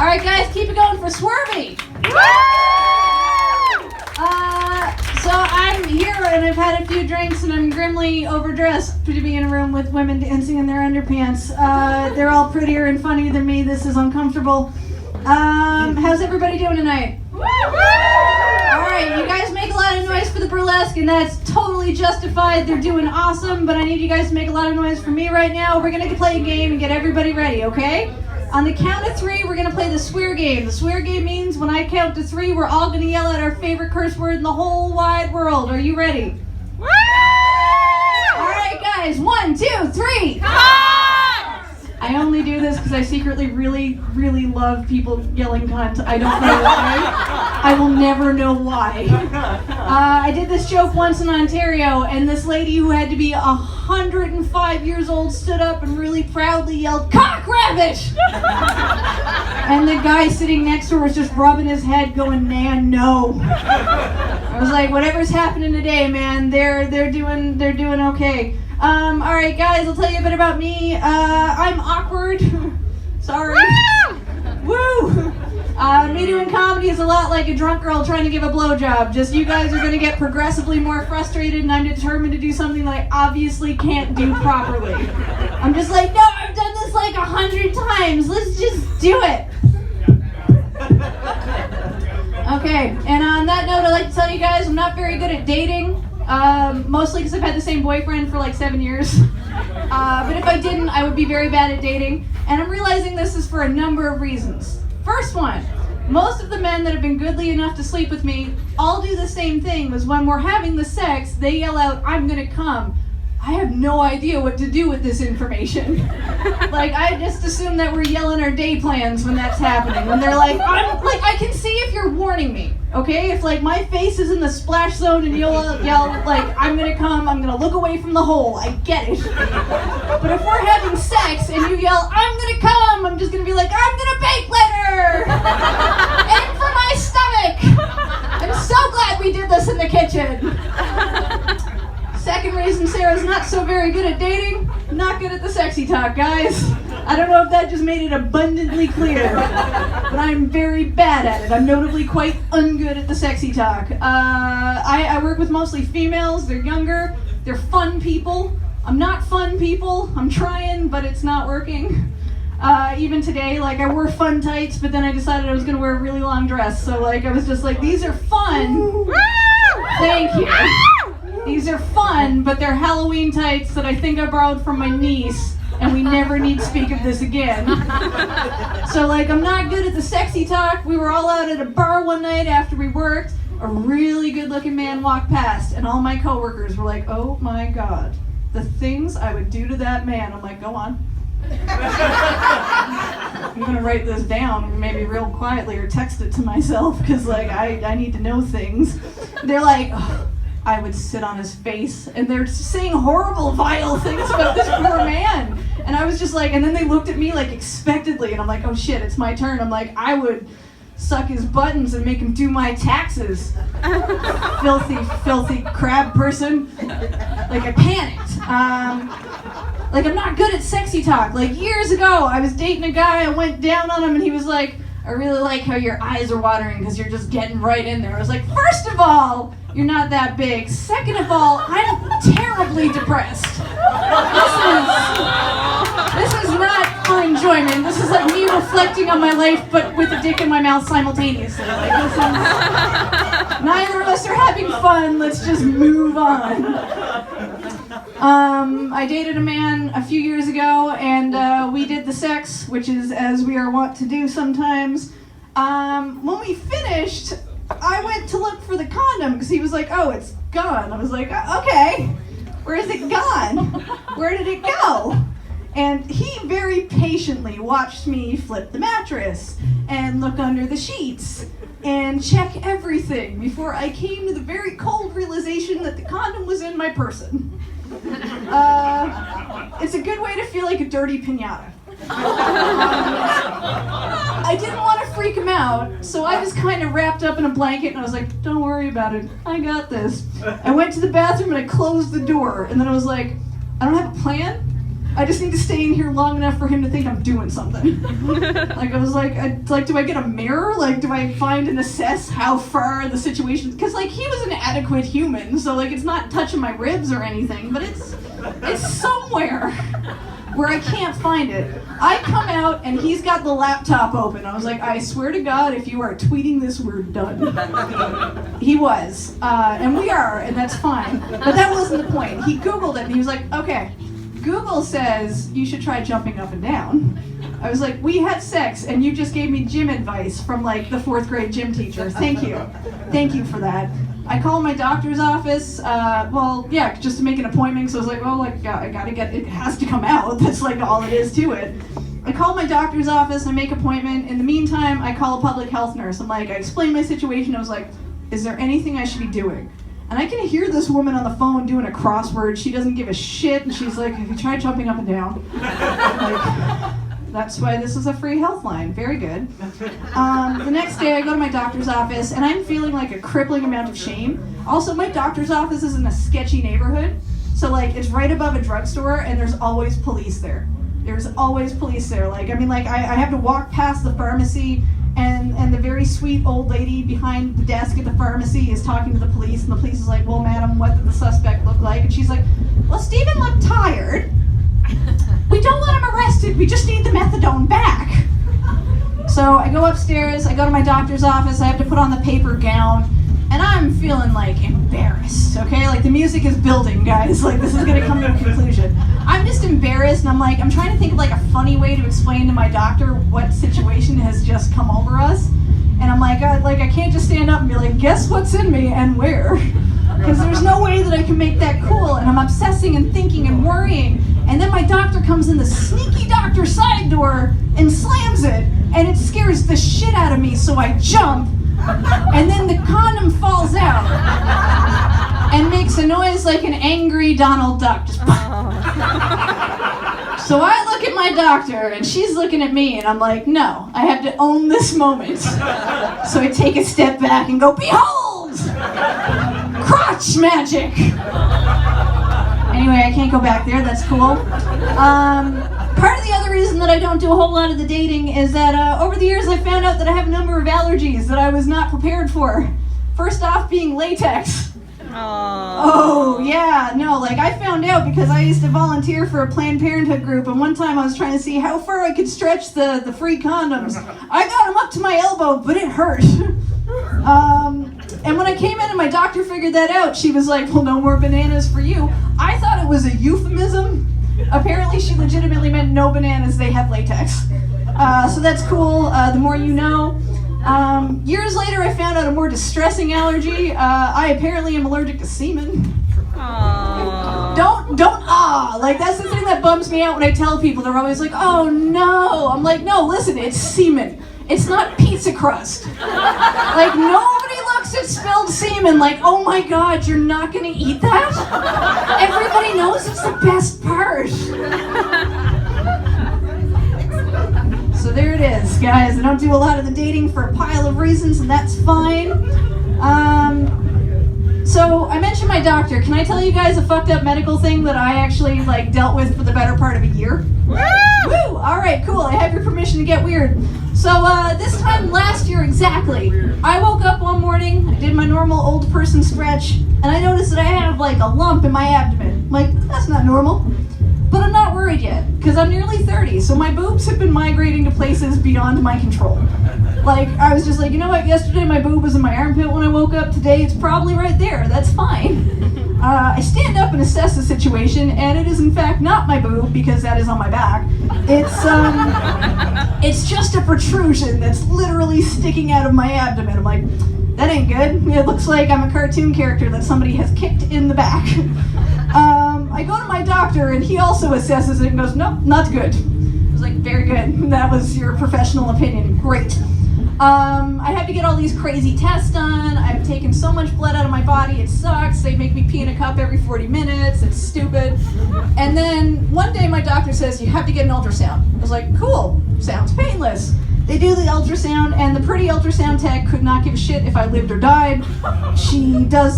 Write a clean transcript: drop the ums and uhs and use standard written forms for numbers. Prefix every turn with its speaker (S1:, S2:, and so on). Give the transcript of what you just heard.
S1: All right, guys, keep it going for Swervy. So I'm here and I've had a few drinks and I'm grimly overdressed to be in a room with women dancing in their underpants. They're all prettier and funnier than me. This is uncomfortable. How's everybody doing tonight? Alright, you guys make a lot of noise for the burlesque and that's totally justified. They're doing awesome, but I need you guys to make a lot of noise for me right now. We're going to play a game and get everybody ready, okay? On the count of 3, we're going to play the swear game. The swear game means when I count to 3, we're all going to yell out our favorite curse word in the whole wide world. Are you ready? Woo! Alright guys, 1, 2, 3. Cunt! I only do this because I secretly really, really love people yelling cunt. I don't know why. I will never know why. I did this joke once in Ontario, and this lady who had to be 105 years old stood up and really proudly yelled, "Cock rabbit!" And the guy sitting next to her was just rubbing his head going, "Man, no." I was like, whatever's happening today, man, they're doing okay. Alright guys, I'll tell you a bit about me. I'm awkward. Sorry. Woo! Me doing comedy is a lot like a drunk girl trying to give a blowjob. Just you guys are going to get progressively more frustrated and I'm determined to do something that I obviously can't do properly. I'm just like, no, I've done this like 100 times. Let's just do it. Okay, and on that note, I'd like to tell you guys I'm not very good at dating. Mostly because I've had the same boyfriend for like 7 years. But if I didn't, I would be very bad at dating. And I'm realizing this is for a number of reasons. First one, most of the men that have been goodly enough to sleep with me all do the same thing, is when we're having the sex, they yell out, "I'm gonna come." I have no idea what to do with this information. Like, I just assume that we're yelling our day plans when that's happening. When they're like, I can see if you're warning me, okay? If, like, my face is in the splash zone and you'll yell, like, "I'm gonna come," I'm gonna look away from the hole. I get it. But if we're having sex and you yell, "I'm gonna come," I'm just gonna be like, "I'm gonna bake later!" Aim for my stomach! I'm so glad we did this in the kitchen. Second reason Sarah's not so very good at dating, not good at the sexy talk, guys. I don't know if that just made it abundantly clear, but I'm very bad at it. I'm notably quite ungood at the sexy talk. I work with mostly females. They're younger. They're fun people. I'm not fun people. I'm trying, but it's not working. Even today, like, I wore fun tights, but then I decided I was going to wear a really long dress. So, like, I was just like, these are fun. Thank you. These are fun, but they're Halloween tights that I think I borrowed from my niece, and we never need to speak of this again. So, like, I'm not good at the sexy talk. We were all out at a bar one night after we worked. A really good-looking man walked past, and all my coworkers were like, "Oh my God, the things I would do to that man." I'm like, "Go on." I'm gonna write this down, maybe real quietly, or text it to myself, because, like, I need to know things. They're like, "Oh, I would sit on his face," and they're saying horrible, vile things about this poor man. And I was just like, and then they looked at me like expectantly, and I'm like, oh shit, it's my turn. I'm like, I would suck his buttons and make him do my taxes. Filthy crab person. Like, I panicked. Like, I'm not good at sexy talk. Like, years ago, I was dating a guy, I went down on him, and he was like, "I really like how your eyes are watering because you're just getting right in there." I was like, first of all, you're not that big. Second of all, I'm terribly depressed. This is not for enjoyment. This is like me reflecting on my life, but with a dick in my mouth simultaneously. Like, this is, neither of us are having fun. Let's just move on. I dated a man a few years ago, and we did the sex, which is as we are wont to do sometimes. When we finished, I went to look for the condom because he was like, "Oh, it's gone." I was like, "Okay, where is it gone? Where did it go?" And he very patiently watched me flip the mattress and look under the sheets and check everything before I came to the very cold realization that the condom was in my person. It's a good way to feel like a dirty piñata. I didn't want to freak him out, so I was kind of wrapped up in a blanket and I was like, "Don't worry about it, I got this." I went to the bathroom and I closed the door, and then I was like, I don't have a plan. I just need to stay in here long enough for him to think I'm doing something. Like, I was like, do I get a mirror? Like, do I find and assess how far the situation? Because, like, he was an adequate human, so, like, it's not touching my ribs or anything, but it's somewhere where I can't find it. I come out, and he's got the laptop open. I was like, I swear to God, if you are tweeting this, we're done. He was, and we are, and that's fine. But that wasn't the point. He Googled it, and he was like, okay, Google says you should try jumping up and down. I was like, we had sex, and you just gave me gym advice from, like, the 4th grade gym teacher. Thank you. Thank you for that. I called my doctor's office, just to make an appointment, so I was like, well, like, I gotta get, it has to come out. That's, like, all it is to it. I call my doctor's office, I make an appointment. In the meantime, I call a public health nurse. I'm like, I explained my situation. I was like, is there anything I should be doing? And I can hear this woman on the phone doing a crossword. She doesn't give a shit, and she's like, have you tried jumping up and down? Like, that's why this is a free health line. Very good. The next day, I go to my doctor's office, and I'm feeling like a crippling amount of shame. Also, my doctor's office is in a sketchy neighborhood, so, like, it's right above a drugstore, and there's always police there. There's always police there. Like, I mean, like, I have to walk past the pharmacy, and the very sweet old lady behind the desk at the pharmacy is talking to the police, and the police is like, well, madam, what did the suspect look like? And she's like, well, Stephen looked tired. We don't want him arrested, we just need the methadone back. So I go upstairs, I go to my doctor's office, I have to put on the paper gown, and I'm feeling, like, embarrassed, okay? Like, the music is building, guys. Like, this is gonna come to a conclusion. I'm just embarrassed, and I'm trying to think of, like, a funny way to explain to my doctor what situation has just come over us. And I'm like, I can't just stand up and be like, guess what's in me and where? Because there's no way that I can make that cool, and I'm obsessing and thinking and worrying. And then my doctor comes in the sneaky doctor side door and slams it, and it scares the shit out of me, so I jump, and then the condom falls out and makes a noise like an angry Donald Duck. Just So I look at my doctor, and she's looking at me, and I'm like, no, I have to own this moment. So I take a step back and go, behold! Crotch magic! Anyway, I can't go back there, that's cool. Part of the other reason that I don't do a whole lot of the dating is that over the years I found out that I have a number of allergies that I was not prepared for. First off being latex. Oh, yeah, no, like, I found out because I used to volunteer for a Planned Parenthood group, and one time I was trying to see how far I could stretch the free condoms. I got them up to my elbow, but it hurt. And when I came in and my doctor figured that out, she was like, well, no more bananas for you. I thought it was a euphemism. Apparently she legitimately meant no bananas, they have latex. So that's cool, the more you know. Years later I found out a more distressing allergy. I apparently am allergic to semen. Aww. Don't like, that's the thing that bums me out when I tell people. They're always like, oh no. I'm like, no, listen, it's semen. It's not pizza crust. Like, nobody looks at spilled semen like, oh my God, you're not gonna eat that? Everybody knows it's the best part. So there it is, guys. I don't do a lot of the dating for a pile of reasons, and that's fine. So I mentioned my doctor. Can I tell you guys a fucked up medical thing that I actually, like, dealt with for the better part of a year? Woo! Woo! All right, cool. I have your permission to get weird. So this time last year exactly, I woke up one morning, I did my normal old person stretch, and I noticed that I had, like, a lump in my abdomen. Like, that's not normal. But I'm not worried yet, because I'm nearly 30, so my boobs have been migrating to places beyond my control. Like, I was just like, you know what, yesterday my boob was in my armpit when I woke up, today it's probably right there, that's fine. I stand up and assess the situation, and it is in fact not my boob, because that is on my back. It's just a protrusion that's literally sticking out of my abdomen. I'm like, that ain't good. It looks like I'm a cartoon character that somebody has kicked in the back. I go to my doctor, and he also assesses it and goes, nope, not good. I was like, very good. That was your professional opinion. Great. I have to get all these crazy tests done. I've taken so much blood out of my body. It sucks. They make me pee in a cup every 40 minutes. It's stupid. And then one day my doctor says, you have to get an ultrasound. I was like, cool. Sounds painless. They do the ultrasound, and the pretty ultrasound tech could not give a shit if I lived or died. She does